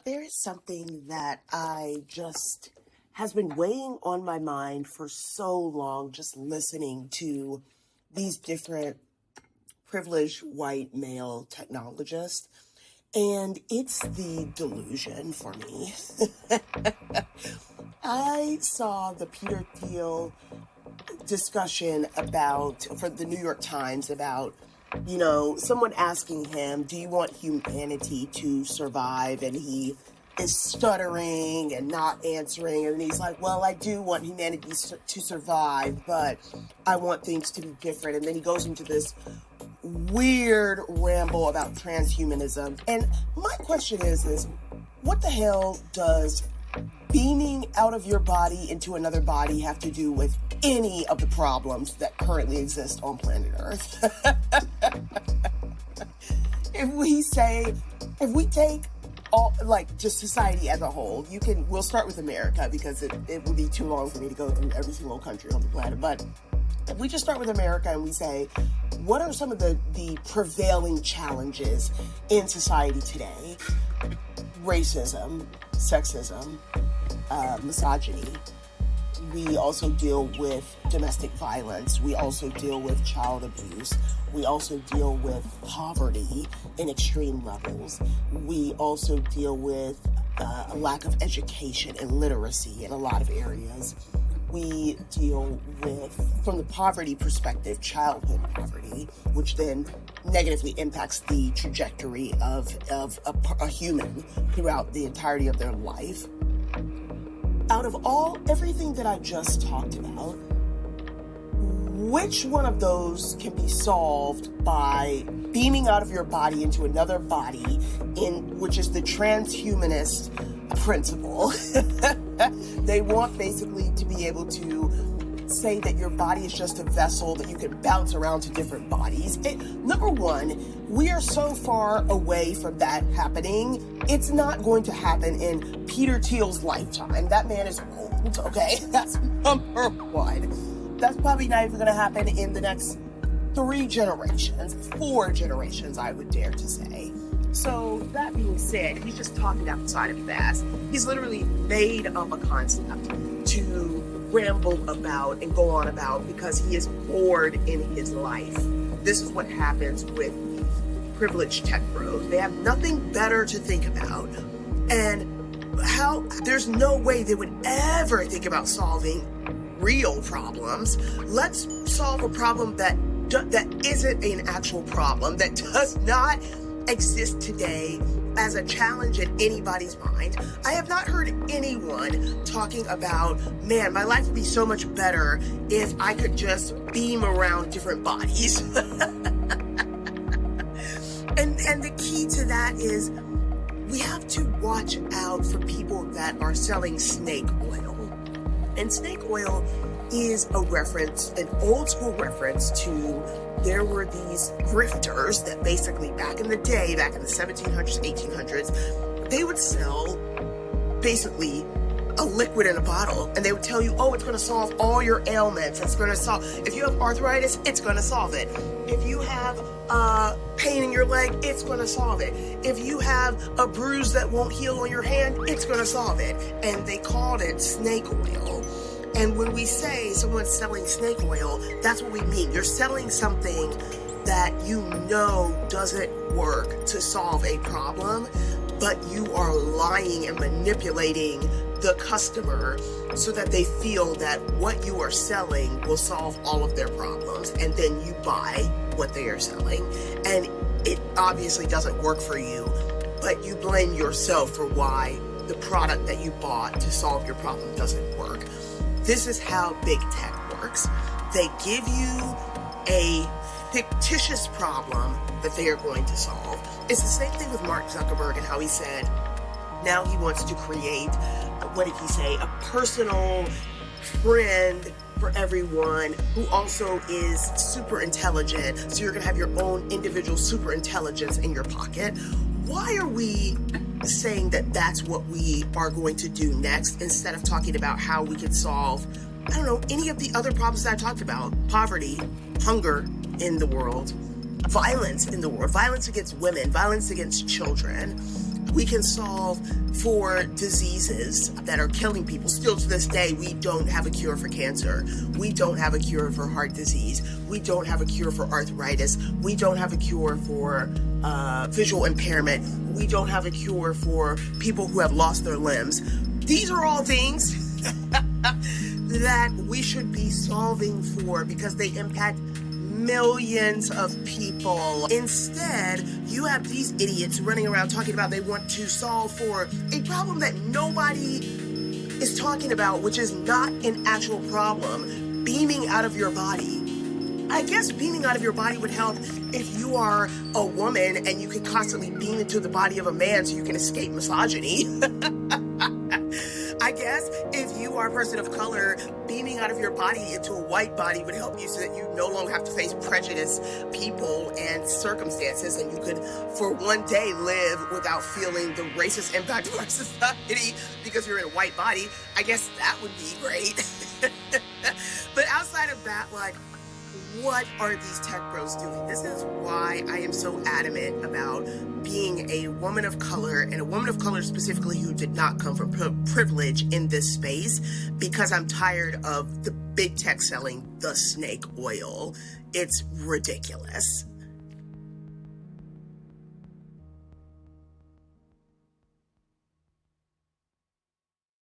There is something that has been weighing on my mind for so long, just listening to these different privileged white male technologists. And it's the delusion for me. I saw the Peter Thiel discussion for the New York Times about, someone asking him, do you want humanity to survive? And he is stuttering and not answering. And he's like, well, I do want humanity to survive, but I want things to be different. And then he goes into this weird ramble about transhumanism. And my question is what the hell does beaming out of your body into another body have to do with any of the problems that currently exist on planet Earth? If we take all, just society as a whole, we'll start with America because it would be too long for me to go through every single country on the planet. But if we just start with America and we say, what are some of the prevailing challenges in society today? Racism, sexism, misogyny. We also deal with domestic violence. We also deal with child abuse. We also deal with poverty in extreme levels. We also deal with a lack of education and literacy in a lot of areas. We deal with, from the poverty perspective, childhood poverty, which then negatively impacts the trajectory of a human throughout the entirety of their life. Out of everything that I just talked about, which one of those can be solved by beaming out of your body into another body, which is the transhumanist principle? They want basically to be able to say that your body is just a vessel that you can bounce around to different bodies. Number one, we are so far away from that happening. It's not going to happen in Peter Thiel's lifetime. That man is old, okay? That's number one. That's probably not even going to happen in the next 4 generations, I would dare to say. So that being said, he's just talking outside of his ass. He's literally made up a concept to ramble about and go on about because he is bored in his life. This is what happens with privileged tech bros. They have nothing better to think about, and there's no way they would ever think about solving real problems. Let's solve a problem that isn't an actual problem, that does not exist today as a challenge in anybody's mind. I have not heard anyone talking about, man, my life would be so much better if I could just beam around different bodies. And the key to that is we have to watch out for people that are selling snake oil. And snake oil is an old school reference to, there were these grifters that basically back in the 1700s, 1800s, they would sell basically a liquid in a bottle, and they would tell you, oh, it's going to solve all your ailments. It's going to solve, if you have arthritis, it's going to solve it. If you have pain in your leg, it's going to solve it. If you have a bruise that won't heal on your hand, it's going to solve it. And they called it snake oil. And when we say someone's selling snake oil, that's what we mean. You're selling something that doesn't work to solve a problem, but you are lying and manipulating the customer so that they feel that what you are selling will solve all of their problems, and then you buy what they are selling. And it obviously doesn't work for you, but you blame yourself for why the product that you bought to solve your problem doesn't work. This is how big tech works. They give you a fictitious problem that they are going to solve. It's the same thing with Mark Zuckerberg and how he said now he wants to create, what did he say, a personal friend for everyone who also is super intelligent. So you're going to have your own individual super intelligence in your pocket. Why are we saying that that's what we are going to do next instead of talking about how we can solve, any of the other problems that I talked about? Poverty, hunger in the world, violence in the world, violence against women, violence against children. We can solve for diseases that are killing people. Still to this day, we don't have a cure for cancer. We don't have a cure for heart disease. We don't have a cure for arthritis. We don't have a cure for visual impairment. We don't have a cure for people who have lost their limbs. These are all things that we should be solving for because they impact millions of people. Instead, you have these idiots running around talking about they want to solve for a problem that nobody is talking about, which is not an actual problem. Beaming out of your body. I guess beaming out of your body would help if you are a woman and you can constantly beam into the body of a man so you can escape misogyny. I guess if you are a person of color, beaming out of your body into a white body would help you so that you no longer have to face prejudice, people, and circumstances, and you could, for one day, live without feeling the racist impact of our society because you're in a white body. I guess that would be great. But outside of that, like, what are these tech bros doing? This is why I am so adamant about being a woman of color, and a woman of color specifically who did not come from privilege in this space, because I'm tired of the big tech selling the snake oil. It's ridiculous.